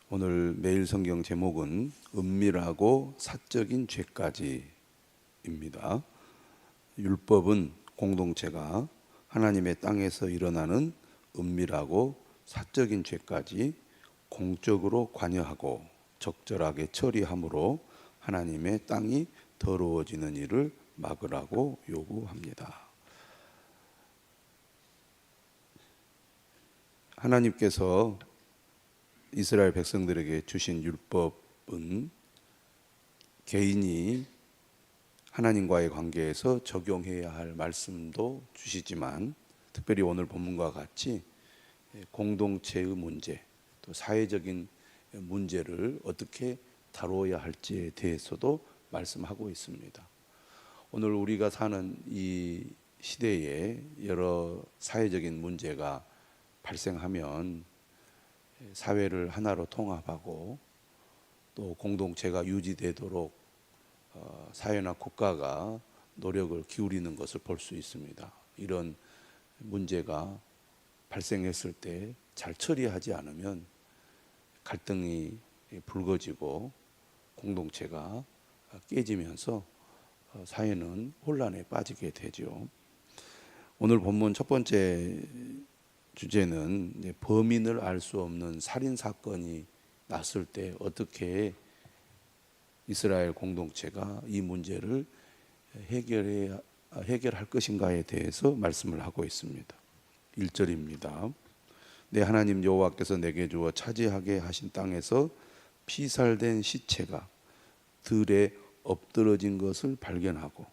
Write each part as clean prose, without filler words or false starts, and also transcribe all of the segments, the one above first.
오늘 매일 성경 제목은 은밀하고 사적인 죄까지입니다. 율법은 공동체가 하나님의 땅에서 일어나는 은밀하고 사적인 죄까지 공적으로 관여하고 적절하게 처리함으로 하나님의 땅이 더러워지는 일을 막으라고 요구합니다. 하나님께서 이스라엘 백성들에게 주신 율법은 개인이 하나님과의 관계에서 적용해야 할 말씀도 주시지만 특별히 오늘 본문과 같이 공동체의 문제, 또 사회적인 문제를 어떻게 다루어야 할지에 대해서도 말씀하고 있습니다. 오늘 우리가 사는 이 시대에 여러 사회적인 문제가 발생하면 사회를 하나로 통합하고 또 공동체가 유지되도록 사회나 국가가 노력을 기울이는 것을 볼 수 있습니다. 이런 문제가 발생했을 때 잘 처리하지 않으면 갈등이 불거지고 공동체가 깨지면서 사회는 혼란에 빠지게 되죠. 오늘 본문 첫 번째 주제는 범인을 알 수 없는 살인 사건이 났을 때 어떻게 이스라엘 공동체가 이 문제를 해결할 것인가에 대해서 말씀을 하고 있습니다. 1절입니다. 내 하나님 여호와께서 내게 주어 차지하게 하신 땅에서 피살된 시체가 들에 엎드러진 것을 발견하고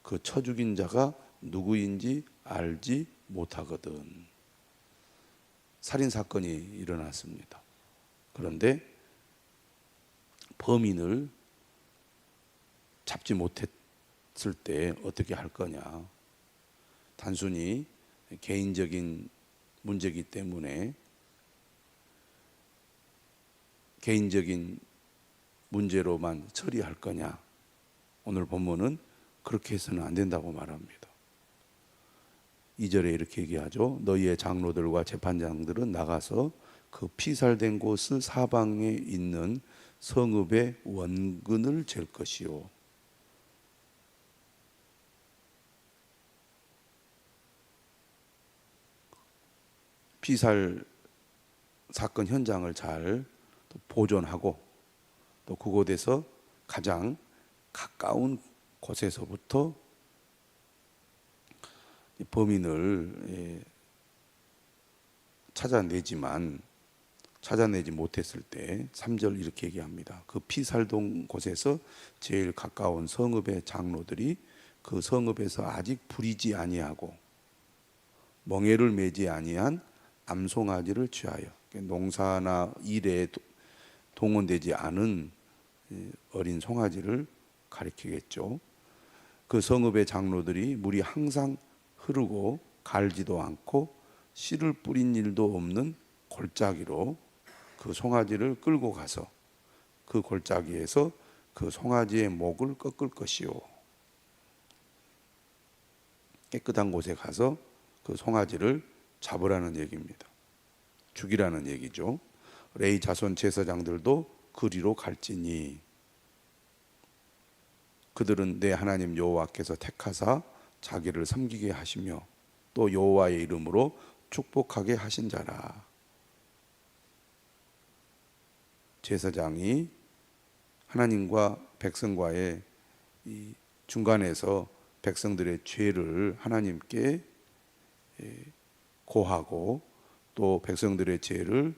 그 쳐 죽인 자가 누구인지 알지 못하거든. 살인 사건이 일어났습니다. 그런데 범인을 잡지 못했을 때 어떻게 할 거냐? 단순히 개인적인 문제이기 때문에 개인적인 문제로만 처리할 거냐? 오늘 본문은 그렇게 해서는 안 된다고 말합니다. 2절에 이렇게 얘기하죠. 너희의 장로들과 재판장들은 나가서 그 피살된 곳의 사방에 있는 성읍의 원근을 잴 것이요. 피살 사건 현장을 잘 보존하고 또 그곳에서 가장 가까운 곳에서부터 범인을 찾아내지 못했을 때 3절 이렇게 얘기합니다. 그 피살된 곳에서 제일 가까운 성읍의 장로들이 그 성읍에서 아직 부리지 아니하고 멍에를 매지 아니한 암송아지를 취하여, 농사나 일에 동원되지 않은 어린 송아지를 가리키겠죠. 그 성읍의 장로들이 물이 항상 흐르고 갈지도 않고 씨를 뿌린 일도 없는 골짜기로 그 송아지를 끌고 가서 그 골짜기에서 그 송아지의 목을 꺾을 것이요. 깨끗한 곳에 가서 그 송아지를 잡으라는 얘기입니다. 죽이라는 얘기죠. 레위 자손 제사장들도 그리로 갈지니 그들은 내 하나님 여호와께서 택하사 자기를 섬기게 하시며 또 여호와의 이름으로 축복하게 하신 자라. 제사장이 하나님과 백성과의 이 중간에서 백성들의 죄를 하나님께 고하고 또 백성들의 죄를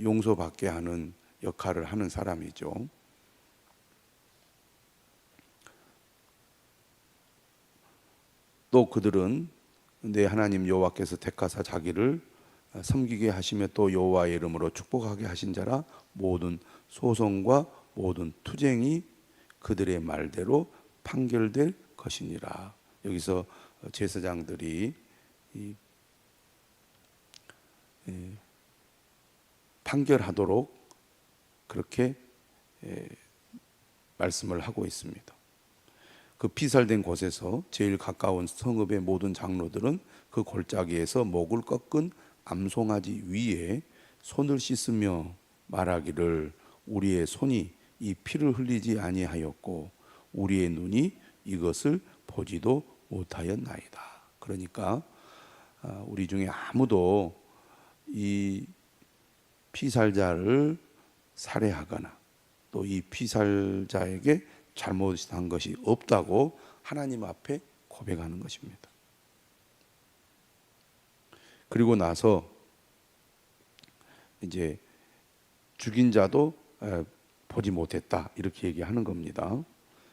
용서받게 하는 역할을 하는 사람이죠. 또 그들은 내 하나님 여호와께서 택하사 자기를 섬기게 하시며 또 여호와의 이름으로 축복하게 하신 자라. 모든 소송과 모든 투쟁이 그들의 말대로 판결될 것이니라. 여기서 제사장들이 판결하도록 그렇게 말씀을 하고 있습니다. 그 피살된 곳에서 제일 가까운 성읍의 모든 장로들은 그 골짜기에서 목을 꺾은 암송아지 위에 손을 씻으며 말하기를 우리의 손이 이 피를 흘리지 아니하였고 우리의 눈이 이것을 보지도 못하였나이다. 그러니까 우리 중에 아무도 이 피살자를 살해하거나 또 이 피살자에게 잘못한 것이 없다고 하나님 앞에 고백하는 것입니다. 그리고 나서 이제 죽인 자도 보지 못했다 이렇게 얘기하는 겁니다.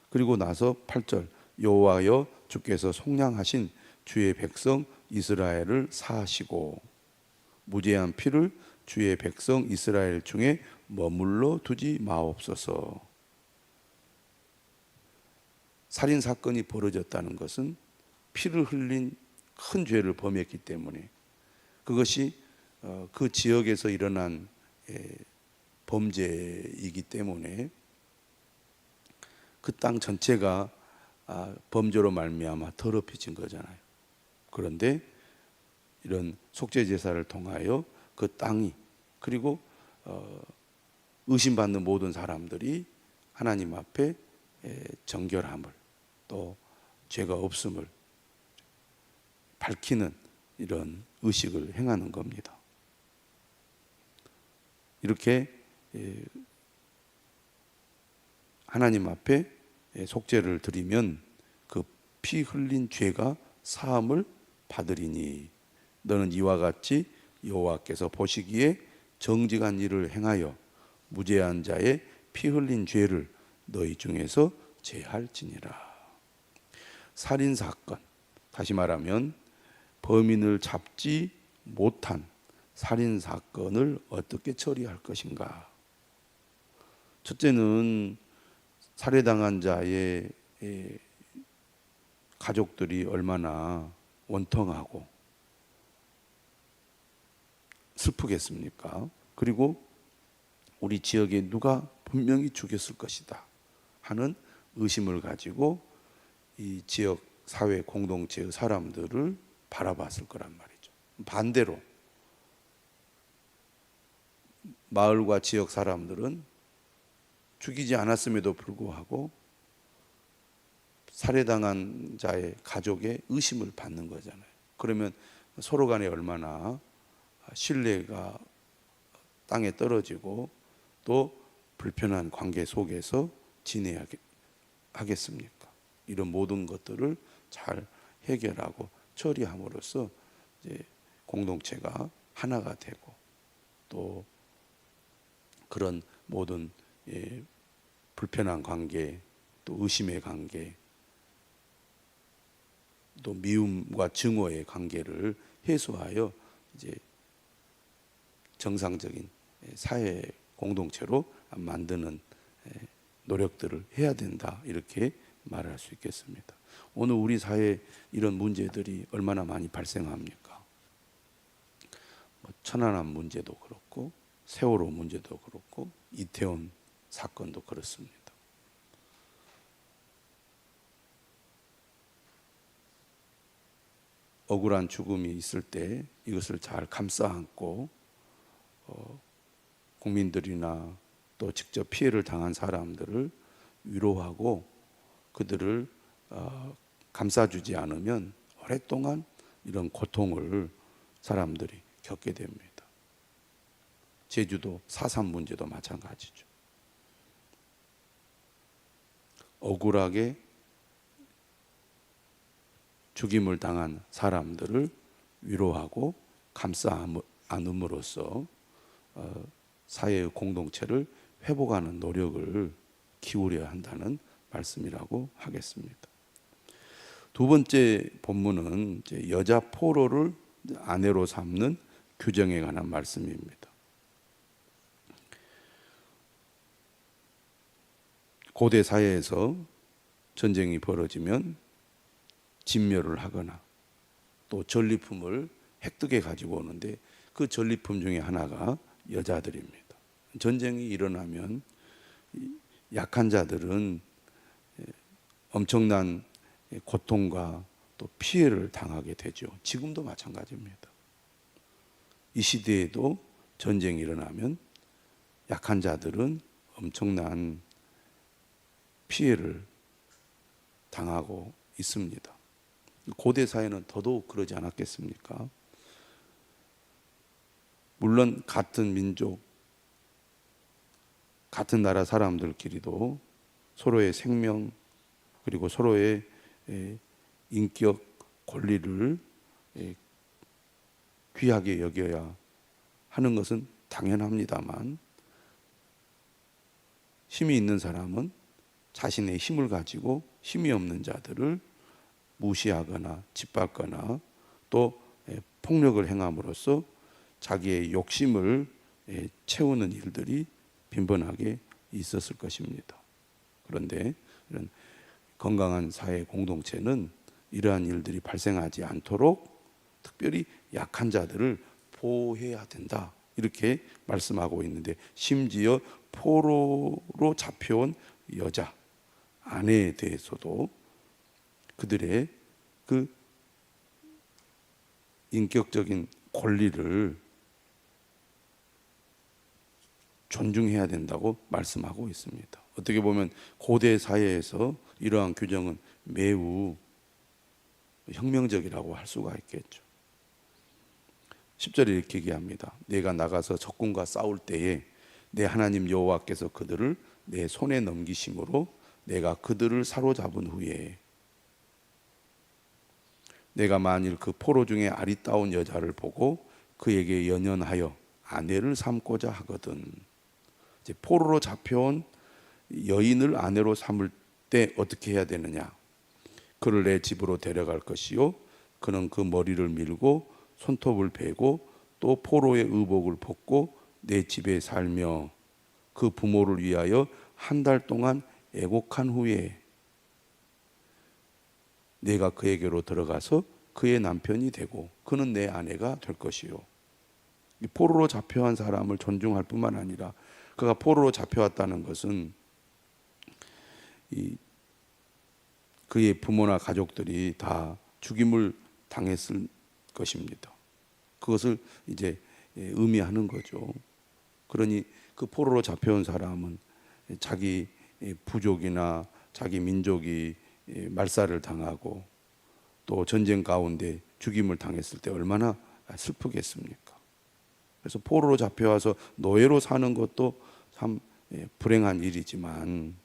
그리고 나서 8절 여호와여 주께서 속량하신 주의 백성 이스라엘을 사하시고 무죄한 피를 주의 백성 이스라엘 중에 머물러 두지 마옵소서. 살인 사건이 벌어졌다는 것은 피를 흘린 큰 죄를 범했기 때문에 그것이 그 지역에서 일어난 범죄이기 때문에 그 땅 전체가 범죄로 말미암아 더럽혀진 거잖아요. 그런데 이런 속죄 제사를 통하여 그 땅이 그리고 의심받는 모든 사람들이 하나님 앞에 정결함을 또 죄가 없음을 밝히는 이런 의식을 행하는 겁니다. 이렇게 하나님 앞에 속죄를 드리면 그 피 흘린 죄가 사함을 받으리니 너는 이와 같이 여호와께서 보시기에 정직한 일을 행하여 무죄한 자의 피 흘린 죄를 너희 중에서 제할지니라. 살인 사건, 다시 말하면 범인을 잡지 못한 살인 사건을 어떻게 처리할 것인가? 첫째는 살해당한 자의 가족들이 얼마나 원통하고 슬프겠습니까? 그리고 우리 지역에 누가 분명히 죽였을 것이다 하는 의심을 가지고 이 지역 사회 공동체의 사람들을 바라봤을 거란 말이죠. 반대로 마을과 지역 사람들은 죽이지 않았음에도 불구하고 살해당한 자의 가족의 의심을 받는 거잖아요. 그러면 서로 간에 얼마나 신뢰가 땅에 떨어지고 또 불편한 관계 속에서 지내야 하겠습니까? 이런 모든 것들을 잘 해결하고 처리함으로써 이제 공동체가 하나가 되고 또 그런 모든 불편한 관계 또 의심의 관계 또 미움과 증오의 관계를 해소하여 이제 정상적인 사회 공동체로 만드는 노력들을 해야 된다 이렇게 말할 수 있겠습니다. 오늘 우리 사회에 이런 문제들이 얼마나 많이 발생합니까? 천안함 문제도 그렇고 세월호 문제도 그렇고 이태원 사건도 그렇습니다. 억울한 죽음이 있을 때 이것을 잘 감싸 안고 국민들이나 또 직접 피해를 당한 사람들을 위로하고 그들을 감싸주지 않으면 오랫동안 이런 고통을 사람들이 겪게 됩니다. 제주도 4.3 문제도 마찬가지죠. 억울하게 죽임을 당한 사람들을 위로하고 감싸 안음으로써 사회의 공동체를 회복하는 노력을 기울여야 한다는 말씀이라고 하겠습니다. 두 번째 본문은 이제 여자 포로를 아내로 삼는 규정에 관한 말씀입니다. 고대 사회에서 전쟁이 벌어지면 진멸을 하거나 또 전리품을 획득해 가지고 오는데 그 전리품 중에 하나가 여자들입니다. 전쟁이 일어나면 약한 자들은 엄청난 고통과 또 피해를 당하게 되죠. 지금도 마찬가지입니다. 이 시대에도 전쟁이 일어나면 약한 자들은 엄청난 피해를 당하고 있습니다. 고대 사회는 더더욱 그러지 않았겠습니까? 물론 같은 민족, 같은 나라 사람들끼리도 서로의 생명 그리고 서로의 인격, 권리를 귀하게 여겨야 하는 것은 당연합니다만, 힘이 있는 사람은 자신의 힘을 가지고 힘이 없는 자들을 무시하거나 짓밟거나 또 폭력을 행함으로써 자기의 욕심을 채우는 일들이 빈번하게 있었을 것입니다. 그런데 이런 건강한 사회 공동체는 이러한 일들이 발생하지 않도록 특별히 약한 자들을 보호해야 된다, 이렇게 말씀하고 있는데, 심지어 포로로 잡혀온 여자, 아내에 대해서도 그들의 그 인격적인 권리를 존중해야 된다고 말씀하고 있습니다. 어떻게 보면 고대 사회에서 이러한 규정은 매우 혁명적이라고 할 수가 있겠죠. 10절에 이렇게 얘기합니다. 내가 나가서 적군과 싸울 때에 내 하나님 여호와께서 그들을 내 손에 넘기심으로 내가 그들을 사로잡은 후에 내가 만일 그 포로 중에 아리따운 여자를 보고 그에게 연연하여 아내를 삼고자 하거든. 이제 포로로 잡혀온 여인을 아내로 삼을 때 어떻게 해야 되느냐? 그를 내 집으로 데려갈 것이요, 그는 그 머리를 밀고 손톱을 베고 또 포로의 의복을 벗고 내 집에 살며 그 부모를 위하여 한 달 동안 애곡한 후에 내가 그에게로 들어가서 그의 남편이 되고 그는 내 아내가 될 것이요. 포로로 잡혀간 사람을 존중할 뿐만 아니라, 그가 포로로 잡혀왔다는 것은 그의 부모나 가족들이 다 죽임을 당했을 것입니다. 그것을 이제 의미하는 거죠. 그러니 그 포로로 잡혀온 사람은 자기 부족이나 자기 민족이 말살을 당하고 또 전쟁 가운데 죽임을 당했을 때 얼마나 슬프겠습니까? 그래서 포로로 잡혀와서 노예로 사는 것도 참 불행한 일이지만,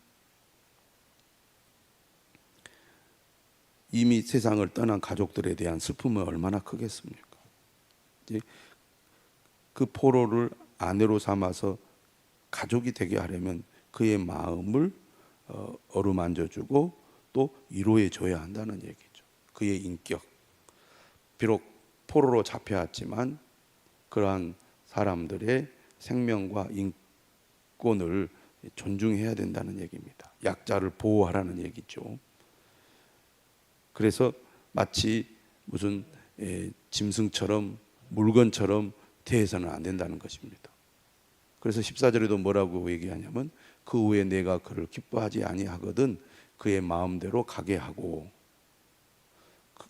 이미 세상을 떠난 가족들에 대한 슬픔은 얼마나 크겠습니까? 그 포로를 아내로 삼아서 가족이 되게 하려면 그의 마음을 어루만져주고 또 위로해 줘야 한다는 얘기죠. 그의 인격, 비록 포로로 잡혀왔지만 그러한 사람들의 생명과 인권을 존중해야 된다는 얘기입니다. 약자를 보호하라는 얘기죠. 그래서 마치 무슨 짐승처럼 물건처럼 대해서는 안 된다는 것입니다. 그래서 14절에도 뭐라고 얘기하냐면, 그 후에 내가 그를 기뻐하지 아니하거든 그의 마음대로 가게 하고,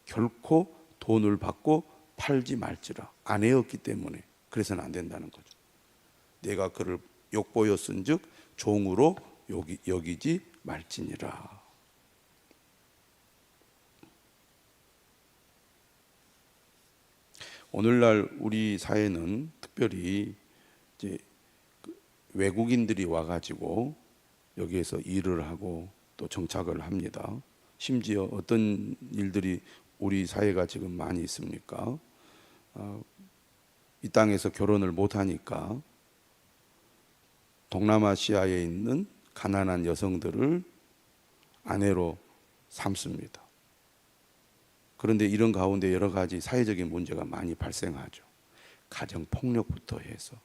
결코 돈을 받고 팔지 말지라. 아내였기 때문에 그래서는 안 된다는 거죠. 내가 그를 욕보였은즉 종으로 여기지 말지니라. 오늘날 우리 사회는 특별히 이제 외국인들이 와가지고 여기에서 일을 하고 또 정착을 합니다. 심지어 어떤 일들이 우리 사회가 지금 많이 있습니까? 이 땅에서 결혼을 못하니까 동남아시아에 있는 가난한 여성들을 아내로 삼습니다. 그런데 이런 가운데 여러 가지 사회적인 문제가 많이 발생하죠. 가정폭력부터 해서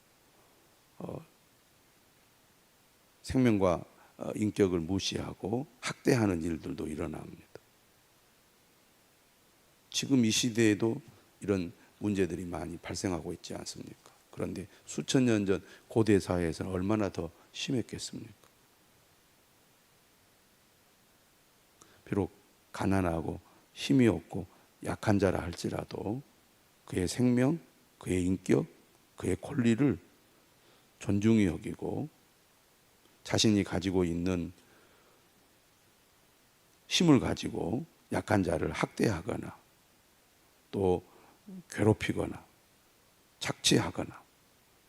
생명과 인격을 무시하고 학대하는 일들도 일어납니다. 지금 이 시대에도 이런 문제들이 많이 발생하고 있지 않습니까? 그런데 수천 년 전 고대 사회에서는 얼마나 더 심했겠습니까? 비록 가난하고 힘이 없고 약한 자라 할지라도 그의 생명, 그의 인격, 그의 권리를 존중히 여기고 자신이 가지고 있는 힘을 가지고 약한 자를 학대하거나 또 괴롭히거나 착취하거나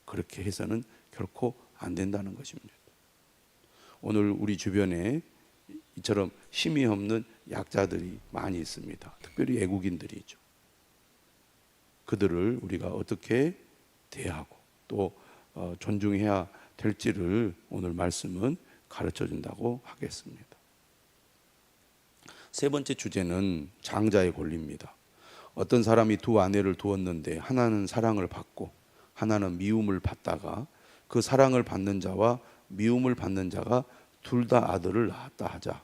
그렇게 해서는 결코 안 된다는 것입니다. 오늘 우리 주변에 이처럼 힘이 없는 약자들이 많이 있습니다. 특별히 외국인들이죠. 그들을 우리가 어떻게 대하고 또 존중해야 될지를 오늘 말씀은 가르쳐 준다고 하겠습니다. 세 번째 주제는 장자의 권리입니다. 어떤 사람이 두 아내를 두었는데 하나는 사랑을 받고 하나는 미움을 받다가 그 사랑을 받는 자와 미움을 받는 자가 둘 다 아들을 낳았다 하자.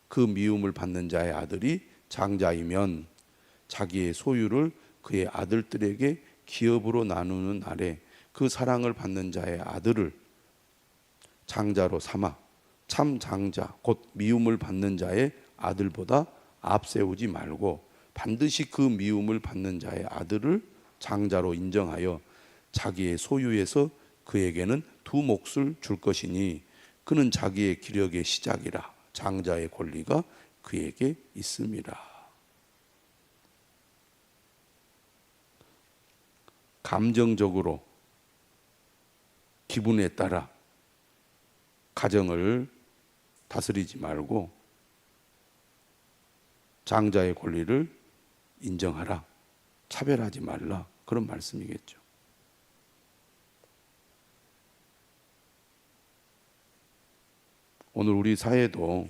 그 미움을 받는 자의 아들이 장자이면 자기의 소유를 그의 아들들에게 기업으로 나누는 날에 그 사랑을 받는 자의 아들을 장자로 삼아 참 장자 곧 미움을 받는 자의 아들보다 앞세우지 말고 반드시 그 미움을 받는 자의 아들을 장자로 인정하여 자기의 소유에서 그에게는 두 몫을 줄 것이니 그는 자기의 기력의 시작이라. 장자의 권리가 그에게 있습니다. 감정적으로 기분에 따라 가정을 다스리지 말고 장자의 권리를 인정하라. 차별하지 말라. 그런 말씀이겠죠. 오늘 우리 사회도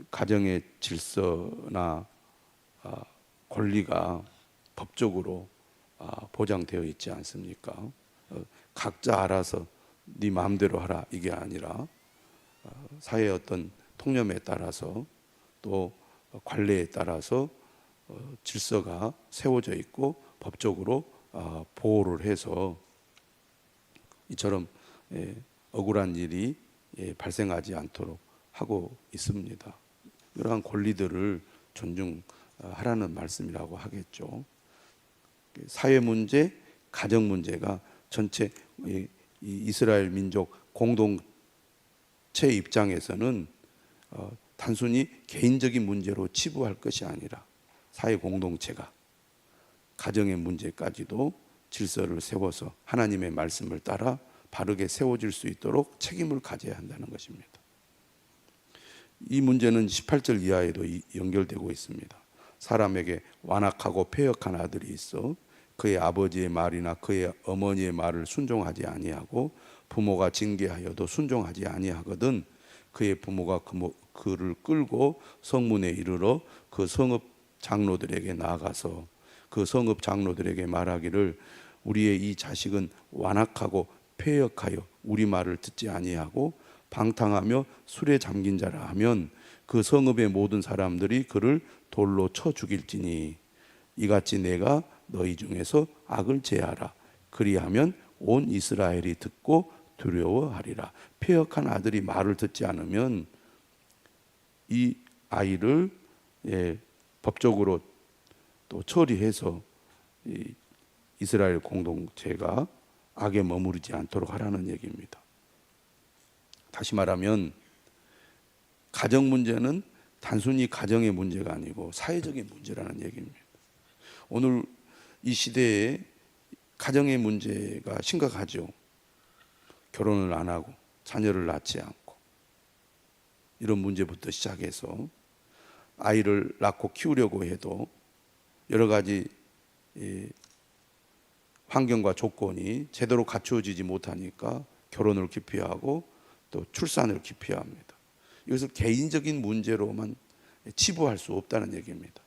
가정의 질서나 권리가 법적으로 보장되어 있지 않습니까? 각자 알아서 네 마음대로 하라 이게 아니라 사회의 어떤 통념에 따라서 또 관례에 따라서 질서가 세워져 있고 법적으로 보호를 해서 이처럼 억울한 일이 발생하지 않도록 하고 있습니다. 이러한 권리들을 존중하라는 말씀이라고 하겠죠. 사회 문제, 가정 문제가 전체 이스라엘 민족 공동체 입장에서는 단순히 개인적인 문제로 치부할 것이 아니라 사회 공동체가 가정의 문제까지도 질서를 세워서 하나님의 말씀을 따라 바르게 세워질 수 있도록 책임을 가져야 한다는 것입니다. 이 문제는 18절 이하에도 연결되고 있습니다. 사람에게 완악하고 패역한 아들이 있어 그의 아버지의 말이나 그의 어머니의 말을 순종하지 아니하고 부모가 징계하여도 순종하지 아니하거든 그의 부모가 그를 끌고 성문에 이르러 그 성읍 장로들에게 나아가서 그 성읍 장로들에게 말하기를 우리의 이 자식은 완악하고 패역하여 우리 말을 듣지 아니하고 방탕하며 술에 잠긴 자라 하면 그 성읍의 모든 사람들이 그를 돌로 쳐 죽일지니 이같이 내가 너희 중에서 악을 제하라. 그리하면 온 이스라엘이 듣고 두려워하리라. 패역한 아들이 말을 듣지 않으면 이 아이를 법적으로 또 처리해서 이스라엘 공동체가 악에 머무르지 않도록 하라는 얘기입니다. 다시 말하면 가정 문제는 단순히 가정의 문제가 아니고 사회적인 문제라는 얘기입니다. 오늘 이 시대에 가정의 문제가 심각하죠. 결혼을 안 하고 자녀를 낳지 않고 이런 문제부터 시작해서 아이를 낳고 키우려고 해도 여러 가지 환경과 조건이 제대로 갖추어지지 못하니까 결혼을 기피하고 또 출산을 기피합니다. 이것을 개인적인 문제로만 치부할 수 없다는 얘기입니다.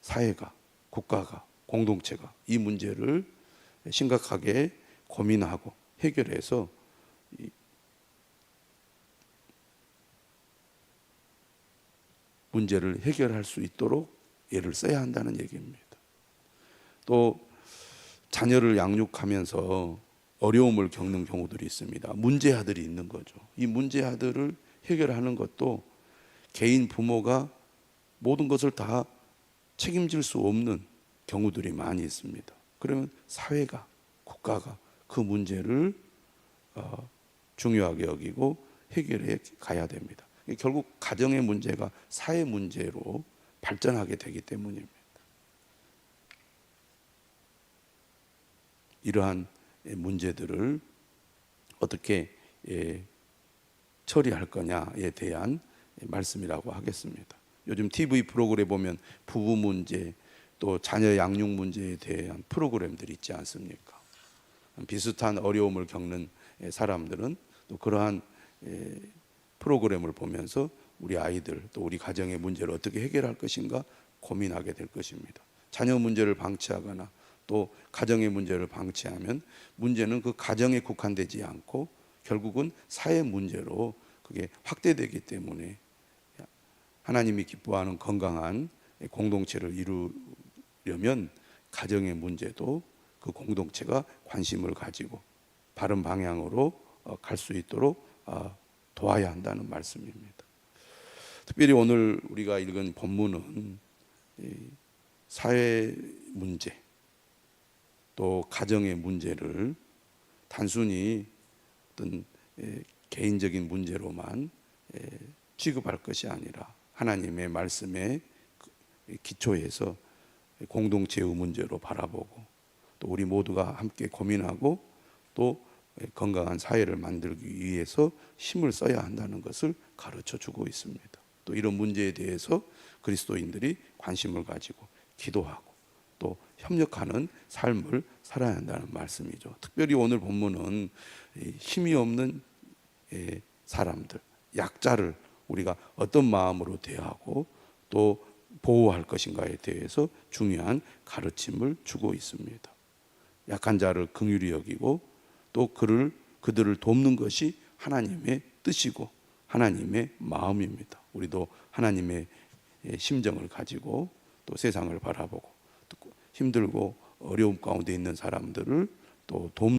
사회가, 국가가, 공동체가 이 문제를 심각하게 고민하고 해결해서 문제를 해결할 수 있도록 애를 써야 한다는 얘기입니다. 또 자녀를 양육하면서 어려움을 겪는 경우들이 있습니다. 문제아들이 있는 거죠. 이 문제아들을 해결하는 것도 개인 부모가 모든 것을 다 책임질 수 없는 경우들이 많이 있습니다. 그러면 사회가, 국가가 그 문제를 중요하게 여기고 해결해 가야 됩니다. 결국 가정의 문제가 사회 문제로 발전하게 되기 때문입니다. 이러한 문제들을 어떻게 처리할 거냐에 대한 말씀이라고 하겠습니다. 요즘 TV 프로그램에 보면 부부 문제 또 자녀 양육 문제에 대한 프로그램들이 있지 않습니까? 비슷한 어려움을 겪는 사람들은 또 그러한 프로그램을 보면서 우리 아이들 또 우리 가정의 문제를 어떻게 해결할 것인가 고민하게 될 것입니다. 자녀 문제를 방치하거나 또 가정의 문제를 방치하면 문제는 그 가정에 국한되지 않고 결국은 사회 문제로 그게 확대되기 때문에 하나님이 기뻐하는 건강한 공동체를 이루려면 가정의 문제도 그 공동체가 관심을 가지고 바른 방향으로 갈 수 있도록 도와야 한다는 말씀입니다. 특별히 오늘 우리가 읽은 본문은 사회 문제 또 가정의 문제를 단순히 어떤 개인적인 문제로만 취급할 것이 아니라 하나님의 말씀에 기초해서 공동체의 문제로 바라보고 또 우리 모두가 함께 고민하고 또 건강한 사회를 만들기 위해서 힘을 써야 한다는 것을 가르쳐 주고 있습니다. 또 이런 문제에 대해서 그리스도인들이 관심을 가지고 기도하고 또 협력하는 삶을 살아야 한다는 말씀이죠. 특별히 오늘 본문은 힘이 없는 사람들, 약자를 우리가 어떤 마음으로 대하고 또 보호할 것인가에 대해서 중요한 가르침을 주고 있습니다. 약한 자를 긍휼히 여기고 또 그들을 돕는 것이 하나님의 뜻이고 하나님의 마음입니다. 우리도 하나님의 심정을 가지고 또 세상을 바라보고 또 힘들고 어려움 가운데 있는 사람들을 또 돕는